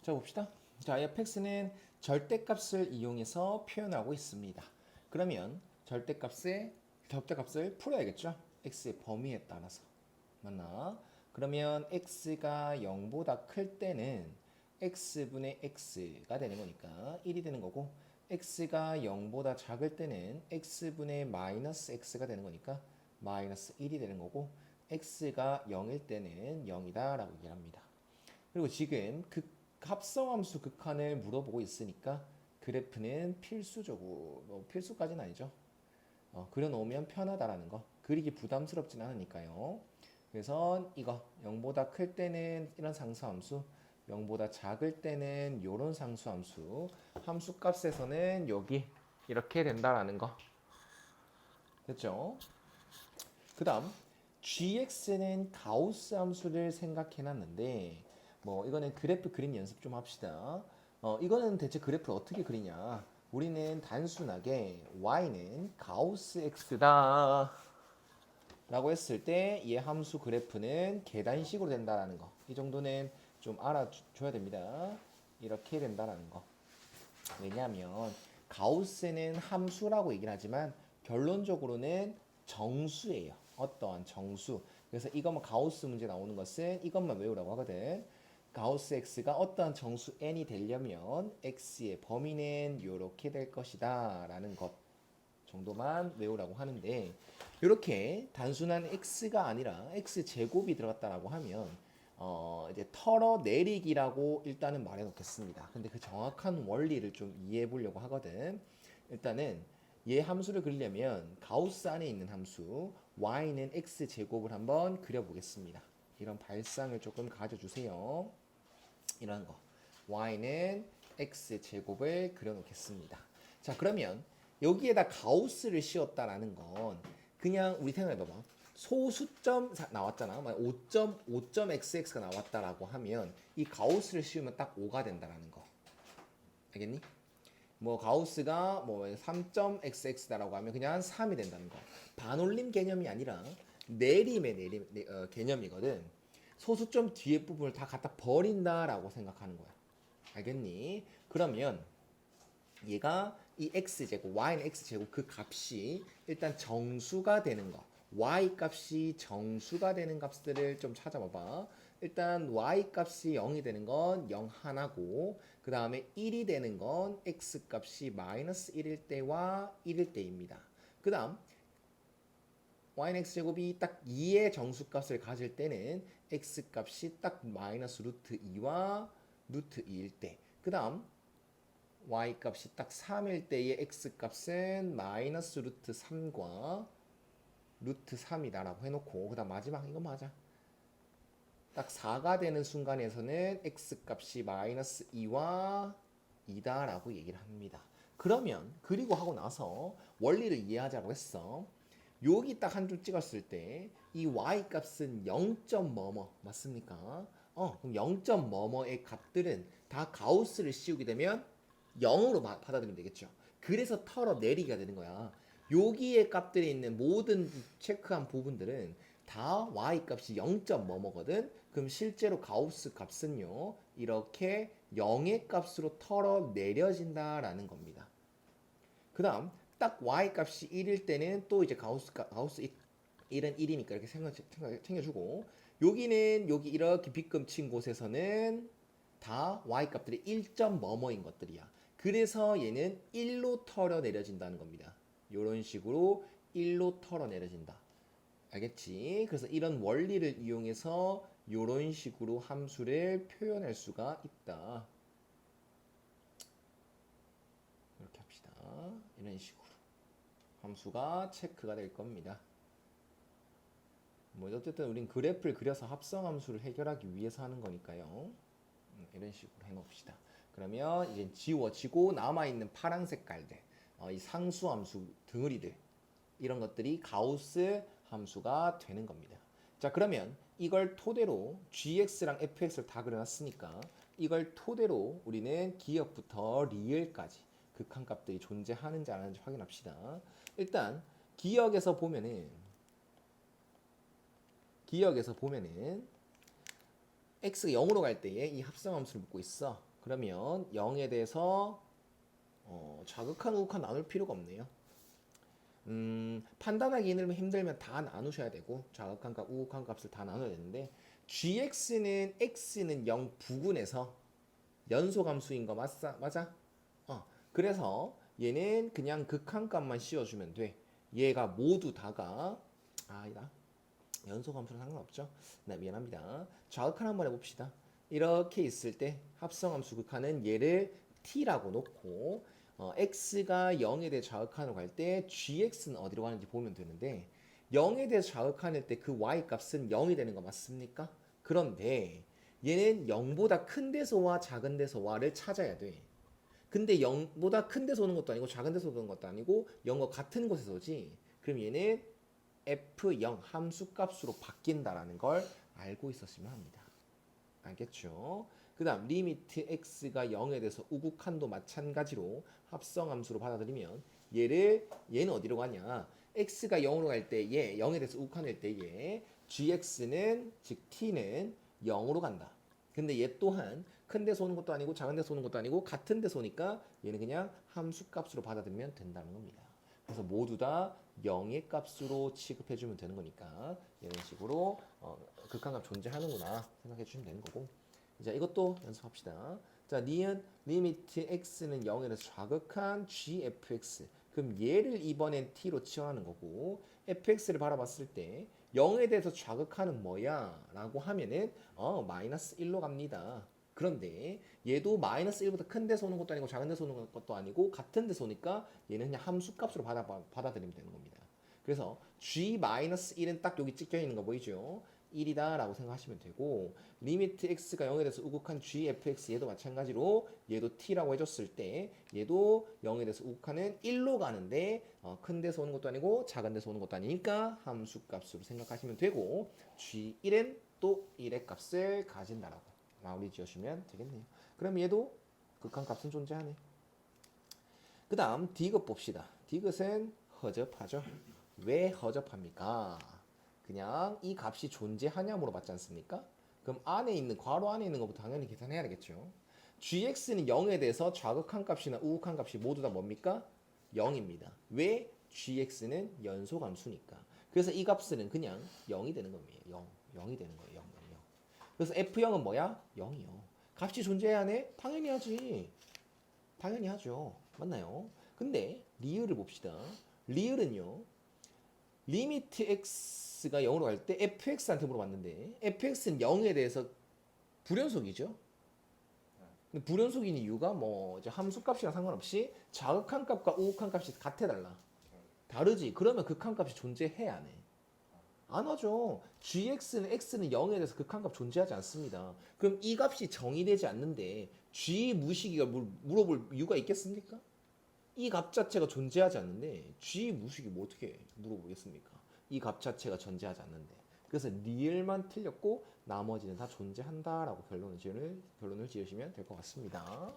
자 봅시다. 자 fx는 절대값을 이용해서 표현하고 있습니다. 그러면 절대값을 풀어야겠죠? x의 범위에 따라서. 맞나? 그러면 x가 0보다 클 때는 x분의 x가 되는 거니까 1이 되는 거고, x가 0보다 작을 때는 x분의 마이너스 x가 되는 거니까 마이너스 1이 되는 거고, x가 0일 때는 0이다 라고 얘기를 합니다. 그리고 지금 합성함수 극한을 물어보고 있으니까 그래프는 필수적으로, 필수까지는 아니죠. 그려놓으면 편하다라는 거. 그리기 부담스럽진 않으니까요. 그래서 이거 0보다 클 때는 이런 상수함수, 0보다 작을 때는 이런 상수함수, 함수값에서는 여기 이렇게 된다라는 거. 됐죠? 그 다음 gx는 가우스 함수를 생각해놨는데, 뭐 이거는 그래프 그림 연습 좀 합시다. 이거는 대체 그래프를 어떻게 그리냐? 우리는 단순하게 y는 가우스 x다 라고 했을 때 이 함수 그래프는 계단식으로 된다라는 거. 이 정도는 좀 알아줘야 됩니다. 이렇게 된다라는 거. 왜냐하면 가우스는 함수라고 얘기를 하지만 결론적으로는 정수예요. 어떠한 정수. 그래서 이것만 가우스 문제 나오는 것은 이것만 외우라고 하거든. 가우스 x가 어떠한 정수 n이 되려면 x의 범위는 이렇게 될 것이다 라는 것 정도만 외우라고 하는데, 이렇게 단순한 x가 아니라 x제곱이 들어갔다라고 하면 이제 털어내리기라고 일단은 말해 놓겠습니다. 근데 그 정확한 원리를 좀 이해해 보려고 하거든. 일단은 얘 함수를 그리려면 가우스 안에 있는 함수 y는 x제곱을 한번 그려보겠습니다. 이런 발상을 조금 가져주세요. 이런 거. y는 x제곱을 그려놓겠습니다. 자, 그러면 여기에다 가우스를 씌웠다라는 건 그냥 우리 생각해봐봐. 소수점 나왔잖아. 5.xx가 나왔다라고 하면 이 가우스를 씌우면 딱 5가 된다라는 거. 알겠니? 뭐 가우스가 뭐 3.xx다라고 하면 그냥 3이 된다는 거. 반올림 개념이 아니라 내림 개념이거든. 소수점 뒤에 부분을 다 갖다 버린다라고 생각하는 거야. 알겠니? 그러면 얘가 이 x제곱, y는 x제곱 그 값이 일단 정수가 되는 거. y 값이 정수가 되는 값들을 좀 찾아봐봐. 일단 y 값이 0이 되는 건 0 하나고, 그 다음에 1이 되는 건 x 값이 마이너스 1일 때와 1일 때입니다. 그 다음 y는 x제곱이 딱 2의 정수값을 가질 때는 x 값이 딱 마이너스 루트 2와 루트 2일 때, 그 다음 y 값이 딱 3일 때의 x 값은 마이너스 루트 3과 루트 3이다라고 해놓고, 그 다음 마지막 이거 맞아. 딱 4가 되는 순간에서는 x 값이 마이너스 2와 2다라고 얘기를 합니다. 그러면 그리고 하고 나서 원리를 이해하자고 했어. 여기 딱 한 줄 찍었을 때 이 y 값은 0. 뭐뭐 맞습니까? 그럼 0. 뭐뭐의 값들은 다 가우스를 씌우게 되면 0으로 받아들이면 되겠죠. 그래서 털어내리기가 되는 거야. 여기에 값들이 있는 모든 체크한 부분들은 다 y 값이 0. 뭐뭐거든. 그럼 실제로 가우스 값은요, 이렇게 0의 값으로 털어내려진다라는 겁니다. 그 다음 딱 y 값이 1일 때는 또 이제 가우스 1은 1이니까 이렇게 챙겨주고, 여기는 여기 이렇게 빗금 친 곳에서는 다 y 값들이 1. 뭐뭐인 것들이야. 그래서 얘는 1로 털어내려진다는 겁니다. 이런 식으로 1로 털어내려진다. 알겠지? 그래서 이런 원리를 이용해서 이런 식으로 함수를 표현할 수가 있다. 이렇게 합시다. 이런 식으로 함수가 체크가 될 겁니다. 뭐 어쨌든 우린 그래프를 그려서 합성함수를 해결하기 위해서 하는 거니까요. 이런 식으로 해놓읍시다. 그러면 이제 지워지고 남아있는 파란 색깔들, 이 상수함수 덩어리들, 이런 것들이 가우스 함수가 되는 겁니다. 자, 그러면 이걸 토대로 gx랑 fx를 다 그려놨으니까 이걸 토대로 우리는 기억부터 리을까지 극한값들이 존재하는지 안 하는지 확인합시다. 일단 기억에서 보면은 x가 0으로 갈 때에 이 합성함수를 묻고 있어. 그러면 0에 대해서 자극한 우극한 나눌 필요가 없네요. 판단하기 힘들면 다 나누셔야 되고 자극한 값, 우극한 값을 다 나눠야 되는데 gx는 x는 0 부근에서 연소함수인 거 맞아? 그래서 얘는 그냥 극한 값만 씌워주면 돼. 얘가 모두 다가 아니다. 연소함수는 상관없죠. 네, 미안합니다. 좌극한 한번 해봅시다. 이렇게 있을 때 합성함수 극한은 얘를 t라고 놓고 x가 0에 대해 좌극한으로 갈 때 gx는 어디로 가는지 보면 되는데 0에 대해서 좌극한일 때 그 y 값은 0이 되는 거 맞습니까? 그런데 얘는 0보다 큰 데서와 작은 데서와를 찾아야 돼. 근데 0보다 큰 데서 오는 것도 아니고 작은 데서 오는 것도 아니고 0과 같은 곳에서 오지. 그럼 얘는 f0 함수값으로 바뀐다라는 걸 알고 있었으면 합니다. 알겠죠? 그 다음 리미트 x가 0에 대해서 우극한도 마찬가지로 합성함수로 받아들이면 얘는 어디로 가냐? x가 0으로 갈 때 얘 0에 대해서 우극한일 때 얘 gx는 즉 t는 0으로 간다. 근데 얘 또한 큰 데서 오는 것도 아니고 작은 데서 오는 것도 아니고 같은 데서 오니까 얘는 그냥 함수값으로 받아들이면 된다는 겁니다. 그래서 모두 다 0의 값으로 취급해주면 되는 거니까 이런 식으로 극한값 존재하는구나 생각해 주시면 되는 거고. 자, 이것도 연습합시다. 자, 니은 리미트 x는 0에 대해서 좌극한 gfx. 그럼 얘를 이번엔 t로 치환하는 거고 fx를 바라봤을 때 0에 대해서 좌극하는 뭐야? 라고 하면은 마이너스 1로 갑니다. 그런데 얘도 마이너스 1보다 큰 데서 오는 것도 아니고 작은 데서 오는 것도 아니고 같은 데서 오니까 얘는 그냥 함수값으로 받아들이면 되는 겁니다. 그래서 g-1은 딱 여기 찍혀 있는 거 보이죠? 1이다 라고 생각하시면 되고 리미트 x가 0에 대해서 우극한 gfx 얘도 마찬가지로 얘도 t라고 해줬을 때 얘도 0에 대해서 우극한은 1로 가는데 큰 데서 오는 것도 아니고 작은 데서 오는 것도 아니니까 함수값으로 생각하시면 되고 g1은 또 1의 값을 가진다라고 마무리 지어주면 되겠네요. 그럼 얘도 극한값은 존재하네. 그 다음 디귿 봅시다. 디귿은 허접하죠. 왜 허접합니까? 그냥 이 값이 존재하냐 물어봤지 않습니까? 그럼 안에 있는 괄호 안에 있는 것부터 당연히 계산해야 되겠죠. gx는 0에 대해서 좌극한 값이나 우극한 값이 모두 다 뭡니까? 0입니다. 왜? gx는 연소함수니까. 그래서 이 값은 그냥 0이 되는 겁니다. 0이 되는 거예요. 0. 그래서 f0은 뭐야? 0이요. 값이 존재해야 하네? 당연히 하지. 당연히 하죠. 맞나요? 근데 리을을 봅시다. 리을은요. 리미트 x가 0으로 갈 때 fx한테 물어봤는데 fx는 0에 대해서 불연속이죠. 근데 불연속인 이유가 뭐 함수값이랑 상관없이 자극한 값과 우극한 값이 같아 달라. 다르지. 그러면 극한값이 존재해야 하네. 안 하죠. gx는 x는 0에 대해서 극한값 존재하지 않습니다. 그럼 이 값이 정의되지 않는데 g 무시기가 물어볼 이유가 있겠습니까? 이 값 자체가 존재하지 않는데 g 무식이 뭐 어떻게 물어보겠습니까? 이 값 자체가 존재하지 않는데. 그래서 리을만 틀렸고 나머지는 다 존재한다라고 결론을 지으시면 될 것 같습니다.